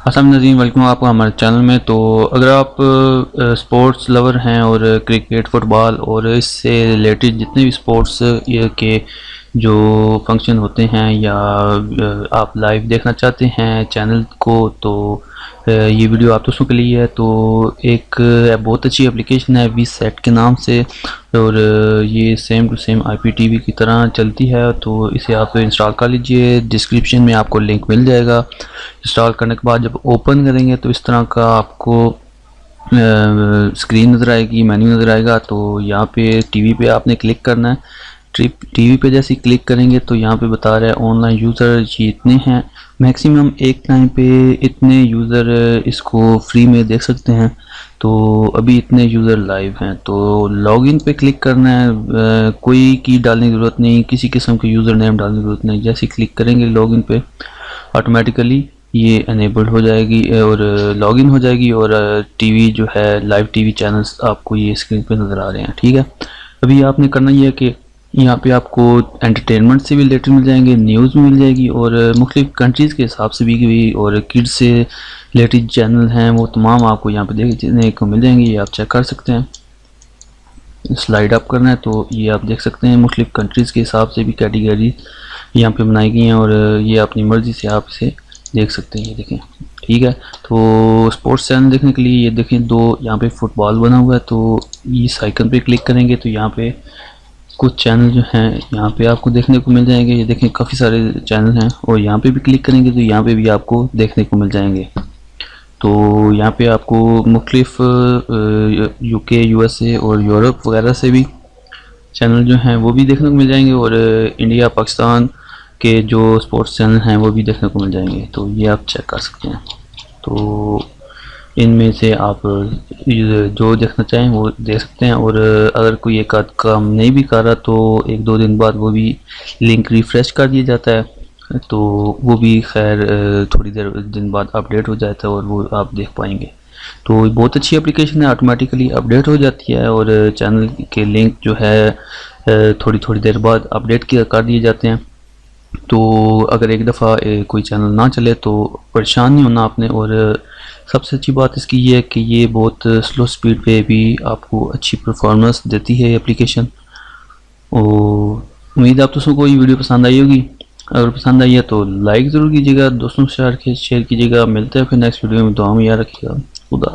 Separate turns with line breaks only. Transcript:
السلام ناظرین، ویلکم آپ کو ہمارے چینل میں۔ تو اگر آپ سپورٹس لور ہیں اور کرکٹ، فٹ بال اور اس سے ریلیٹڈ جتنے بھی سپورٹس کے جو فنکشن ہوتے ہیں یا آپ لائیو دیکھنا چاہتے ہیں چینل کو، تو یہ ویڈیو آپ دوستوں کے لیے ہے۔ تو ایک بہت اچھی اپلیکیشن ہے وی سیٹ کے نام سے، اور یہ same to same I P T V کی طرح چلتی ہے۔ تو اسے آپ انسٹال کر لیجئے، ڈسکرپشن میں آپ کو لنک مل جائے گا۔ انسٹال کرنے کے بعد جب اوپن کریں گے تو اس طرح کا آپ کو اسکرین نظر آئے گی، مینیو نظر آئے گا۔ تو یہاں پہ ٹی وی پہ آپ نے کلک کرنا ہے۔ ٹی وی پہ جیسے کلک کریں گے تو یہاں پہ بتا رہا ہے آن لائن یوزر یہ اتنے ہیں، میکسیمم ایک ٹائم پہ اتنے یوزر اس کو فری میں دیکھ سکتے ہیں۔ تو ابھی اتنے یوزر لائیو ہیں، تو لاگ ان پہ کلک کرنا ہے۔ کوئی کی ڈالنے کی ضرورت نہیں، کسی قسم کے یوزر نیم ڈالنے کی ضرورت نہیں۔ جیسے کلک کریں گے لاگ ان پہ، آٹومیٹیکلی یہ انیبل ہو جائے گی اور لاگ ان ہو جائے گی، اور ٹی وی جو ہے لائیو ٹی وی چینلز آپ کو یہ اسکرین پہ نظر آ رہے ہیں۔ ٹھیک ہے، ابھی آپ نے کرنا یہ ہے کہ یہاں پہ آپ کو انٹرٹینمنٹ سے بھی ریلیٹڈ مل جائیں گے، نیوز بھی مل جائے گی، اور مختلف کنٹریز کے حساب سے بھی اور کڈز سے ریلیٹڈ چینل ہیں وہ تمام آپ کو یہاں پہ دیکھنے کو مل جائیں گے۔ یہ آپ چیک کر سکتے ہیں۔ سلائڈ اپ کرنا ہے تو یہ آپ دیکھ سکتے ہیں، مختلف کنٹریز کے حساب سے بھی کیٹیگری یہاں پہ بنائی گئی ہیں، اور یہ اپنی مرضی سے آپ اسے دیکھ سکتے ہیں۔ یہ دیکھیں، ٹھیک ہے۔ تو سپورٹس چینل دیکھنے کے لیے یہ دیکھیں دو یہاں پہ فٹ بال بنا ہوا ہے، تو اس آئیکن پہ کلک کریں گے تو یہاں پہ کچھ چینل جو ہیں یہاں پہ آپ کو دیکھنے کو مل جائیں گے۔ یہ دیکھیں کافی سارے چینل ہیں، اور یہاں پہ بھی کلک کریں گے تو یہاں پہ بھی آپ کو دیکھنے کو مل جائیں گے۔ تو یہاں پہ آپ کو مختلف یو کے، یو ایس اے اور یورپ وغیرہ سے بھی چینل جو ہیں وہ بھی دیکھنے کو مل جائیں گے، اور انڈیا، پاکستان کے جو سپورٹس چینل ہیں وہ بھی دیکھنے کو مل جائیں گے۔ تو یہ آپ چیک کر سکتے ہیں۔ تو ان میں سے آپ جو دیکھنا چاہیں وہ دیکھ سکتے ہیں، اور اگر کوئی ایک آدھ کام نہیں بھی کر رہا تو ایک دو دن بعد وہ بھی لنک ریفریش کر دیا جاتا ہے، تو وہ بھی خیر تھوڑی دن بعد اپڈیٹ ہو جاتا ہے اور وہ آپ دیکھ پائیں گے۔ تو بہت اچھی اپلیکیشن ہے، آٹومیٹیکلی اپڈیٹ ہو جاتی ہے، اور چینل کے لنک جو ہے تھوڑی دیر بعد اپڈیٹ کر دیے جاتے ہیں۔ تو اگر ایک دفعہ کوئی چینل نہ چلے تو پریشان نہیں ہونا آپ نے، اور سب سے اچھی بات اس کی یہ ہے کہ یہ بہت سلو سپیڈ پہ بھی آپ کو اچھی پرفارمنس دیتی ہے یہ اپلیکیشن۔ اور امید آپ دوستوں کو یہ ویڈیو پسند آئی ہوگی، اگر پسند آئی ہے تو لائک ضرور کیجیے گا، دوستوں سے شیئر کیجیے گا۔ ملتے ہیں پھر نیکسٹ ویڈیو میں، دعا میں یاد رکھیے گا۔ خدا